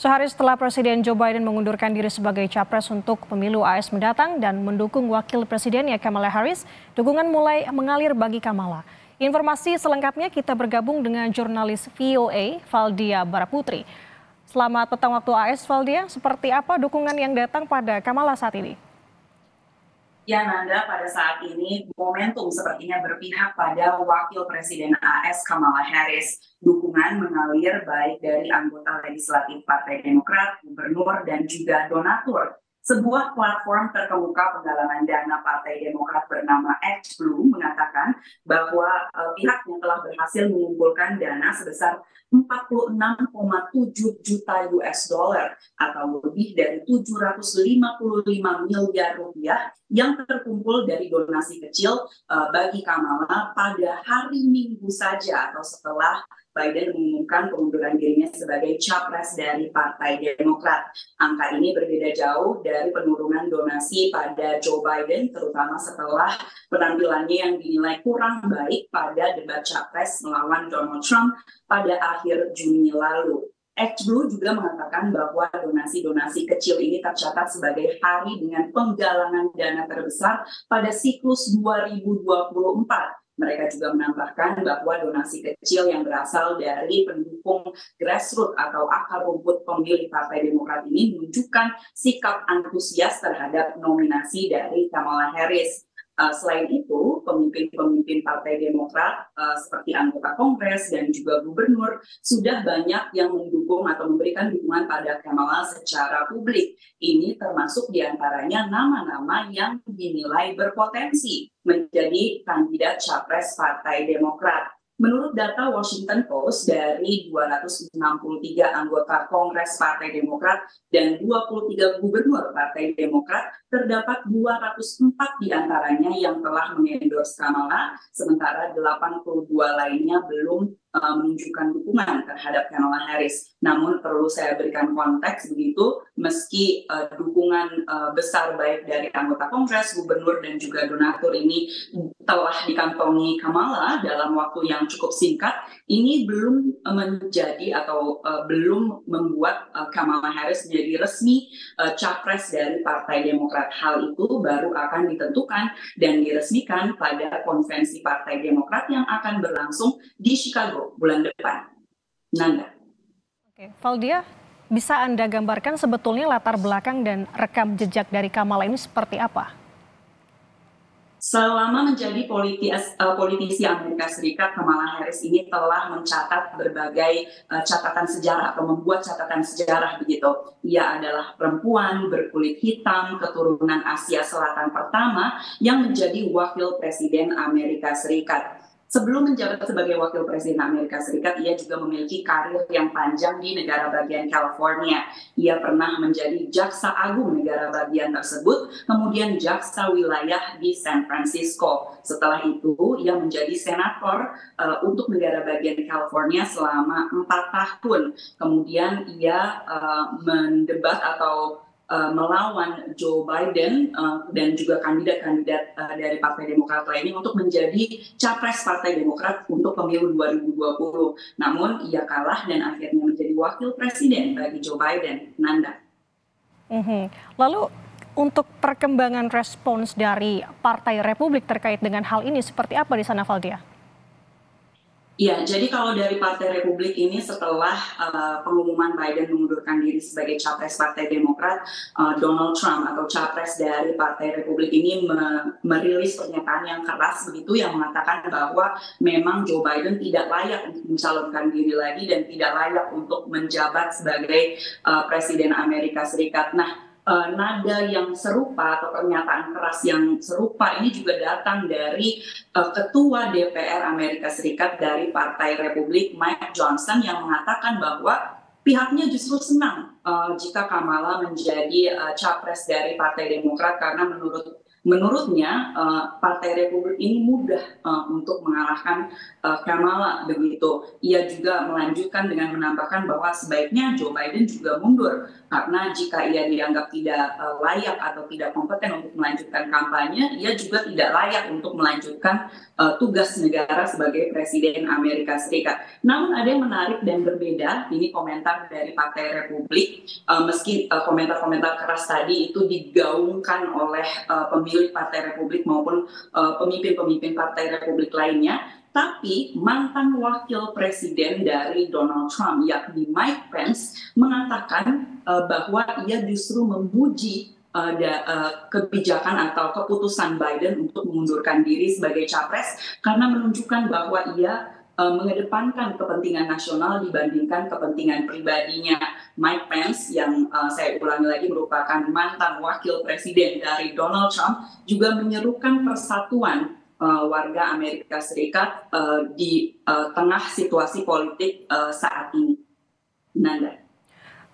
Sehari setelah Presiden Joe Biden mengundurkan diri sebagai capres untuk pemilu AS mendatang dan mendukung wakil presidennya Kamala Harris, dukungan mulai mengalir bagi Kamala. Informasi selengkapnya kita bergabung dengan jurnalis VOA Valdia Baraputri. Selamat petang waktu AS, Valdia. Seperti apa dukungan yang datang pada Kamala saat ini? Ya, Nanda, pada saat ini momentum sepertinya berpihak pada Wakil Presiden AS Kamala Harris. Dukungan mengalir baik dari anggota legislatif Partai Demokrat, gubernur, dan juga donatur. Sebuah platform terkemuka penggalangan dana Partai Demokrat bernama ActBlue mengatakan bahwa pihaknya telah berhasil mengumpulkan dana sebesar 46,7 juta US dollar atau lebih dari 755 miliar rupiah yang terkumpul dari donasi kecil bagi Kamala pada hari Minggu saja atau setelah Biden mengumumkan pengunduran dirinya sebagai capres dari Partai Demokrat. Angka ini berbeda jauh dari penurunan donasi pada Joe Biden, terutama setelah penampilannya yang dinilai kurang baik pada debat capres melawan Donald Trump pada akhir Juni lalu. ActBlue juga mengatakan bahwa donasi-donasi kecil ini tercatat sebagai hari dengan penggalangan dana terbesar pada siklus 2024. Mereka juga menambahkan bahwa donasi kecil yang berasal dari pendukung grassroots atau akar rumput pemilih Partai Demokrat ini menunjukkan sikap antusias terhadap nominasi dari Kamala Harris. Selain itu, pemimpin-pemimpin Partai Demokrat seperti anggota Kongres dan juga gubernur sudah banyak yang mendukung atau memberikan dukungan pada Kamala secara publik. Ini termasuk diantaranya nama-nama yang dinilai berpotensi menjadi kandidat capres Partai Demokrat. Menurut data Washington Post, dari 263 anggota Kongres Partai Demokrat dan 23 gubernur Partai Demokrat, terdapat 204 diantaranya yang telah mengendorse Kamala, sementara 82 lainnya belum menunjukkan dukungan terhadap Kamala Harris. Namun perlu saya berikan konteks begitu, meski dukungan besar baik dari anggota Kongres, gubernur, dan juga donatur ini telah dikantongi Kamala dalam waktu yang cukup singkat, ini belum menjadi atau belum membuat Kamala Harris menjadi resmi capres dari Partai Demokrat. Hal itu baru akan ditentukan dan diresmikan pada konvensi Partai Demokrat yang akan berlangsung di Chicago bulan depan. Nanda. Oke, Valdia, bisa Anda gambarkan sebetulnya latar belakang dan rekam jejak dari Kamala ini seperti apa? Selama menjadi politisi Amerika Serikat, Kamala Harris ini telah mencatat berbagai catatan sejarah atau membuat catatan sejarah begitu. Ia adalah perempuan berkulit hitam keturunan Asia Selatan pertama yang menjadi wakil presiden Amerika Serikat. Sebelum menjabat sebagai wakil presiden Amerika Serikat, ia juga memiliki karir yang panjang di negara bagian California. Ia pernah menjadi jaksa agung negara bagian tersebut, kemudian jaksa wilayah di San Francisco. Setelah itu, ia menjadi senator untuk negara bagian California selama 4 tahun. Kemudian ia mendebat atau melawan Joe Biden dan juga kandidat-kandidat dari Partai Demokrat lainnya untuk menjadi capres Partai Demokrat untuk pemilu 2020. Namun ia kalah dan akhirnya menjadi wakil presiden bagi Joe Biden. Nanda. Lalu untuk perkembangan respons dari Partai Republik terkait dengan hal ini seperti apa di sana, Valdia? Ya, jadi kalau dari Partai Republik ini setelah pengumuman Biden mengundurkan diri sebagai capres Partai Demokrat, Donald Trump atau capres dari Partai Republik ini merilis pernyataan yang keras begitu yang mengatakan bahwa memang Joe Biden tidak layak untuk mencalonkan diri lagi dan tidak layak untuk menjabat sebagai presiden Amerika Serikat. Nah, nada yang serupa atau pernyataan keras yang serupa ini juga datang dari Ketua DPR Amerika Serikat dari Partai Republik Mike Johnson yang mengatakan bahwa pihaknya justru senang jika Kamala menjadi capres dari Partai Demokrat karena menurut menurutnya Partai Republik ini mudah untuk mengalahkan Kamala begitu. Ia juga melanjutkan dengan menambahkan bahwa sebaiknya Joe Biden juga mundur karena jika ia dianggap tidak layak atau tidak kompeten untuk melanjutkan kampanye, ia juga tidak layak untuk melanjutkan tugas negara sebagai Presiden Amerika Serikat. Namun ada yang menarik dan berbeda, ini komentar dari Partai Republik, meski komentar-komentar keras tadi itu digaungkan oleh pemilih Partai Republik maupun pemimpin-pemimpin Partai Republik lainnya, tapi mantan wakil presiden dari Donald Trump yakni Mike Pence mengatakan bahwa ia justru memuji kebijakan atau keputusan Biden untuk mengundurkan diri sebagai capres karena menunjukkan bahwa ia mengedepankan kepentingan nasional dibandingkan kepentingan pribadinya. Mike Pence yang saya ulangi lagi merupakan mantan wakil presiden dari Donald Trump juga menyerukan persatuan warga Amerika Serikat di tengah situasi politik saat ini. Nanda.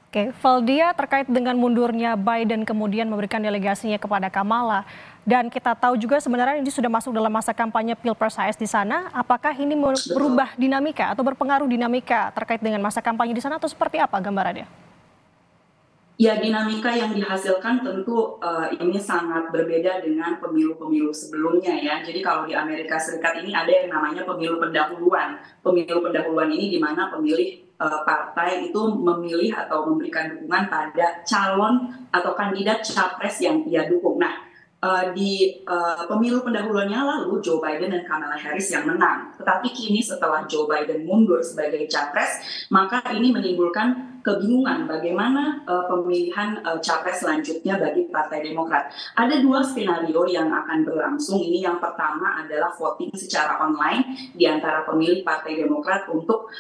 Oke, Valdia, terkait dengan mundurnya Biden kemudian memberikan delegasinya kepada Kamala, dan kita tahu juga sebenarnya ini sudah masuk dalam masa kampanye Pilpres HS di sana. Apakah ini merubah dinamika atau berpengaruh dinamika terkait dengan masa kampanye di sana atau seperti apa gambarannya? Ya, dinamika yang dihasilkan tentu ini sangat berbeda dengan pemilu-pemilu sebelumnya ya. Jadi kalau di Amerika Serikat ini ada yang namanya pemilu pendahuluan. Pemilu pendahuluan ini di mana pemilih partai itu memilih atau memberikan dukungan pada calon atau kandidat capres yang ia dukung. Nah, di pemilu pendahuluannya lalu Joe Biden dan Kamala Harris yang menang. Tetapi kini setelah Joe Biden mundur sebagai capres, maka ini menimbulkan kebingungan bagaimana pemilihan capres selanjutnya bagi Partai Demokrat. Ada dua skenario yang akan berlangsung. Ini yang pertama adalah voting secara online di antara pemilih Partai Demokrat untuk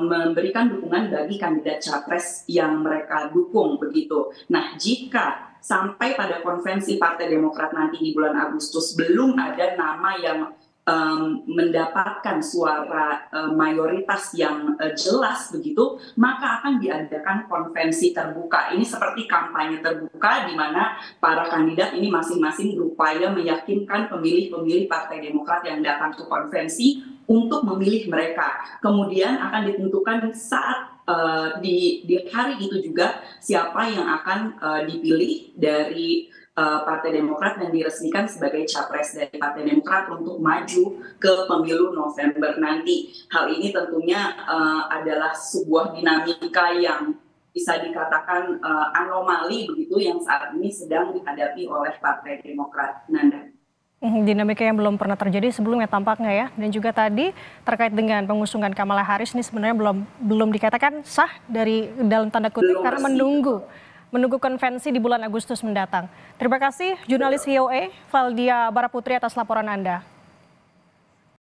memberikan dukungan bagi kandidat capres yang mereka dukung begitu. Nah, jika sampai pada konvensi Partai Demokrat nanti di bulan Agustus belum ada nama yang mendapatkan suara mayoritas yang jelas begitu, maka akan diadakan konvensi terbuka. Ini seperti kampanye terbuka di mana para kandidat ini masing-masing berupaya meyakinkan pemilih-pemilih Partai Demokrat yang datang ke konvensi untuk memilih mereka. Kemudian akan ditentukan saat di hari itu juga siapa yang akan dipilih dari Partai Demokrat dan diresmikan sebagai capres dari Partai Demokrat untuk maju ke pemilu November nanti. Hal ini tentunya adalah sebuah dinamika yang bisa dikatakan anomali begitu yang saat ini sedang dihadapi oleh Partai Demokrat. Nanda. Dinamika yang belum pernah terjadi sebelumnya tampaknya ya. Dan juga tadi terkait dengan pengusungan Kamala Harris ini sebenarnya belum dikatakan sah dari dalam tanda kutip karena menunggu konvensi di bulan Agustus mendatang. Terima kasih jurnalis VOA Valdia Baraputri atas laporan Anda.